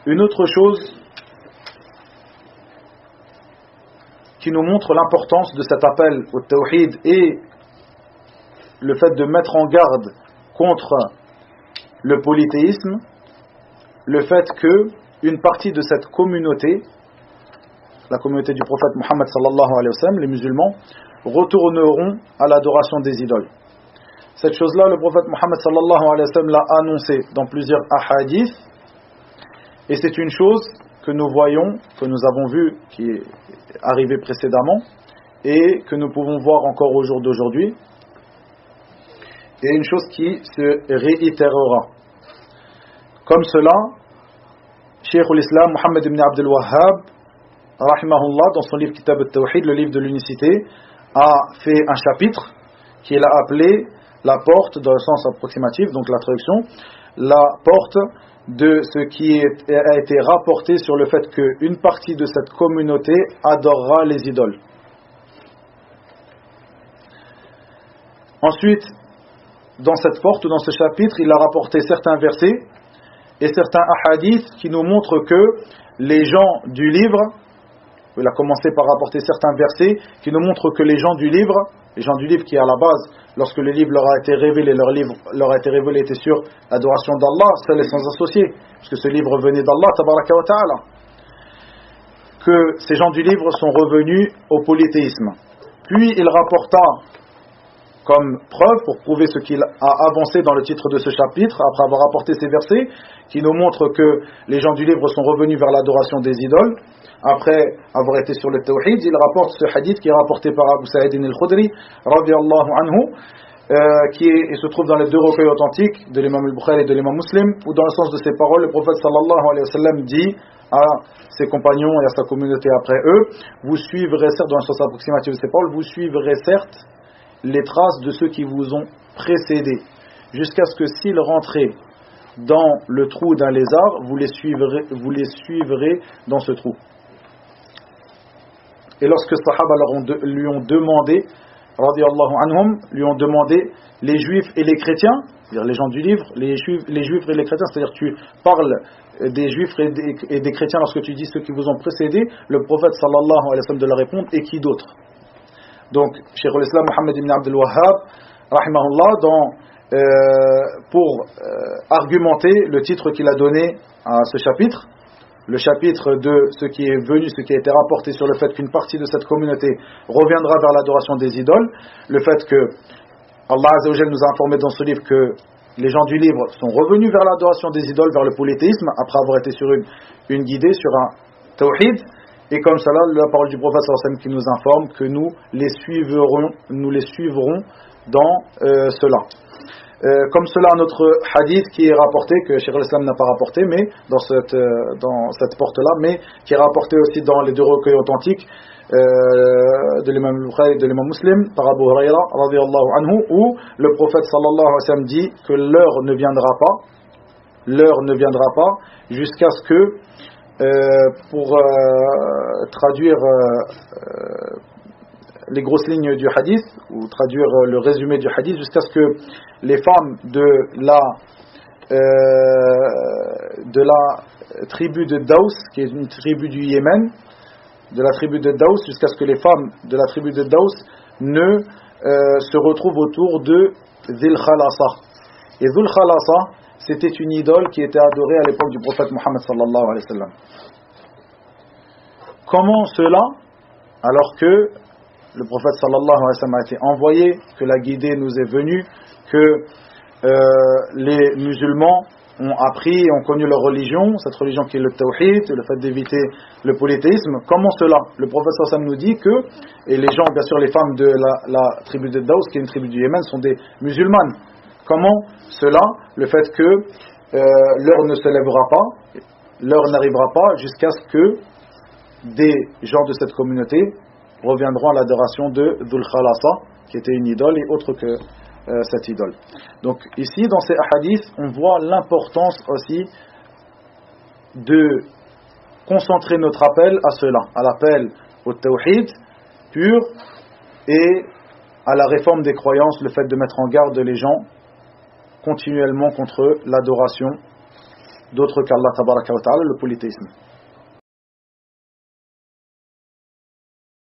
Une autre chose qui nous montre l'importance de cet appel au tawhid et le fait de mettre en garde contre le polythéisme, le fait que une partie de cette communauté, la communauté du prophète Mohammed sallallahu alayhi wa sallam, les musulmans, retourneront à l'adoration des idoles. Cette chose-là, le prophète Mohammed sallallahu alayhi wa sallam l'a annoncé dans plusieurs ahadiths, et c'est une chose que nous voyons, que nous avons vu, qui est arrivée précédemment, et que nous pouvons voir encore au jour d'aujourd'hui, et une chose qui se réitérera. Comme cela, Cheikh al-Islam Muhammad ibn Abdul Wahhab, rahimahullah, dans son livre Kitab al-Tawhid, le livre de l'unicité, a fait un chapitre qu'il a appelé la porte, dans le sens approximatif, donc la traduction, la porte de ce qui a été rapporté sur le fait qu'une partie de cette communauté adorera les idoles. Ensuite, dans cette porte, dans ce chapitre, il a rapporté certains versets et certains hadiths qui nous montrent que les gens du livre, il a commencé par rapporter certains versets qui nous montrent que les gens du livre qui à la base, lorsque le livre leur a été révélé, leur livre leur a été révélé était sur l'adoration d'Allah, seul et sans associé, puisque ce livre venait d'Allah, tabaraka wa ta'ala, que ces gens du livre sont revenus au polythéisme. Puis il rapporta comme preuve, pour prouver ce qu'il a avancé dans le titre de ce chapitre, après avoir apporté ces versets, qui nous montrent que les gens du livre sont revenus vers l'adoration des idoles, après avoir été sur le tawhid. Il rapporte ce hadith qui est rapporté par Abu Sa'id al-Khudri, radiyallahu anhu, et se trouve dans les deux recueils authentiques de l'imam al-Bukhari et de l'imam Muslim, où dans le sens de ces paroles, le prophète sallallahu alayhi wa sallam dit à ses compagnons et à sa communauté après eux, vous suivrez certes, dans le sens approximatif de ces paroles, vous suivrez certes les traces de ceux qui vous ont précédés, jusqu'à ce que s'ils rentraient dans le trou d'un lézard, vous les suivrez dans ce trou. Et lorsque les Sahaba lui ont demandé, radiyallahu anhum, lui ont demandé les juifs et les chrétiens, c'est-à-dire les gens du livre, les juifs et les chrétiens, c'est-à-dire tu parles des juifs et des chrétiens lorsque tu dis ceux qui vous ont précédés, le prophète sallallahu alayhi wa sallam de leur répondre, et qui d'autre? Donc, Cheikh al-Islam Muhammad ibn Abdul Wahhab, rahimahullah, pour argumenter le titre qu'il a donné à ce chapitre, le chapitre de ce qui est venu, ce qui a été rapporté sur le fait qu'une partie de cette communauté reviendra vers l'adoration des idoles, le fait que Allah Azza wa Jal nous a informé dans ce livre que les gens du livre sont revenus vers l'adoration des idoles, vers le polythéisme, après avoir été sur une guidée, sur un tawhid. Et comme cela, la parole du prophète sallallahu alayhi wa sallam qui nous informe que nous les suivrons dans cela. Comme cela, un autre hadith qui est rapporté, que Cheikh al-Islam n'a pas rapporté, mais dans cette porte-là, mais qui est rapporté aussi dans les deux recueils authentiques de l'imam al-Bukhari et de l'imam Muslim, par Abu Huraira, radiyallahu anhu, où le prophète sallallahu alayhi wa sallam dit que l'heure ne viendra pas jusqu'à ce que pour traduire les grosses lignes du hadith, ou traduire le résumé du hadith, jusqu'à ce que les femmes de la tribu de Daous, qui est une tribu du Yémen, de la tribu de Daous, jusqu'à ce que les femmes de la tribu de Daous ne se retrouvent autour de Dhul Khalasa. Et Dhul Khalasa, c'était une idole qui était adorée à l'époque du prophète Mohammed sallallahu alayhi wa sallam. Comment cela, alors que le prophète sallallahu alayhi wa sallam a été envoyé, que la guidée nous est venue, que les musulmans ont appris et ont connu leur religion, cette religion qui est le tawhid, le fait d'éviter le polythéisme? Comment cela? Le prophète sallallahu alayhi wa sallam nous dit que, et les gens, bien sûr les femmes de la tribu de Daous, qui est une tribu du Yémen, sont des musulmanes. Comment cela? Le fait que l'heure ne se lèvera pas, l'heure n'arrivera pas jusqu'à ce que des gens de cette communauté reviendront à l'adoration de Dhul Khalasa, qui était une idole et autre que cette idole. Donc ici, dans ces hadiths, on voit l'importance aussi de concentrer notre appel à cela, à l'appel au tawhid pur et à la réforme des croyances, le fait de mettre en garde les gens continuellement contre l'adoration d'autre qu'Allah tabaraka wa ta'ala, le polythéisme.